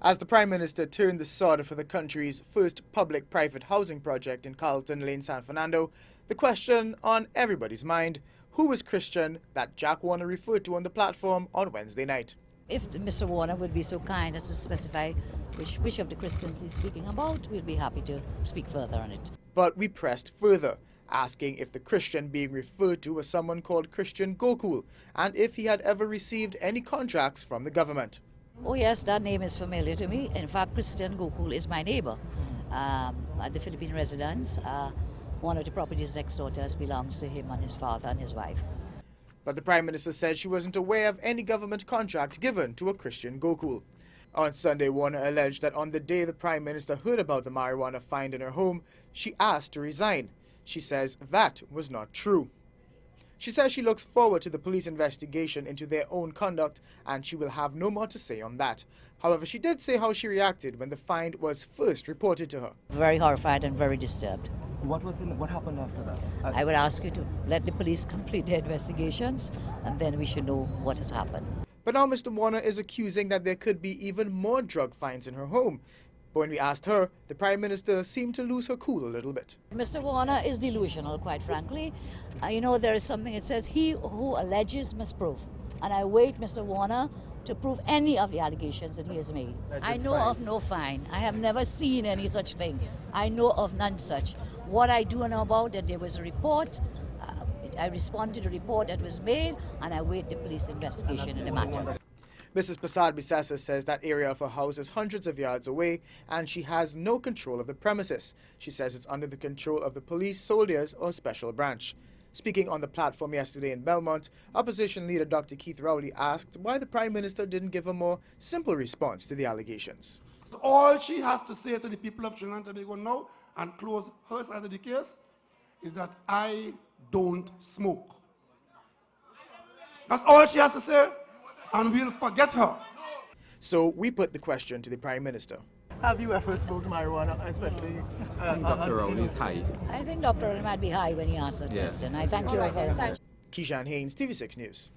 As the Prime Minister turned the sod for the country's first public-private housing project in Carlton Lane, San Fernando, the question on everybody's mind: who was Kristyan that Jack Warner referred to on the platform on Wednesday night? If Mr. Warner would be so kind as to specify which of the Christians he's speaking about, we'll be happy to speak further on it. But we pressed further, asking if the Christian being referred to was someone called Kristyan Gokool, and if he had ever received any contracts from the government. Oh yes, that name is familiar to me. In fact, Kristyan Gokool is my neighbor at the Philippine residence. One of the properties next door to us belongs to him and his father and his wife. But the Prime Minister said she wasn't aware of any government contract given to a Kristyan Gokool. On Sunday, Warner alleged that on the day the Prime Minister heard about the marijuana find in her home, she asked to resign. She says that was not true. She says she looks forward to the police investigation into their own conduct, and she will have no more to say on that. However, she did say how she reacted when the find was first reported to her. Very horrified and very disturbed. What happened after that? I would ask you to let the police complete their investigations, and then we should know what has happened. But now Mr. Warner is accusing that there could be even more drug finds in her home. But when we asked her, the Prime Minister seemed to lose her cool a little bit. Mr. Warner is delusional, quite frankly. You know, there is something that says, he who alleges must prove. And I wait Mr. Warner to prove any of the allegations that he has made. I know of no fine. I have never seen any such thing. I know of none such. What I do know about that there was a report. I respond to the report that was made, and I wait the police investigation in the matter. Mrs. Persad-Bissessar says that area of her house is hundreds of yards away, and she has no control of the premises. She says it's under the control of the police, soldiers, or special branch. Speaking on the platform yesterday in Belmont, Opposition leader Dr. Keith Rowley asked why the Prime Minister didn't give a more simple response to the allegations. All she has to say to the people of Trinidad and Tobago now, and close her side of the case, is that I don't smoke. That's all she has to say, and we'll forget her. So we put the question to the Prime Minister. Have you ever smoked marijuana, especially? Dr. Rowley is high. I think Dr. Rowley might be high when he asked that question. I thank you very much. Keishan Haynes, TV6 News.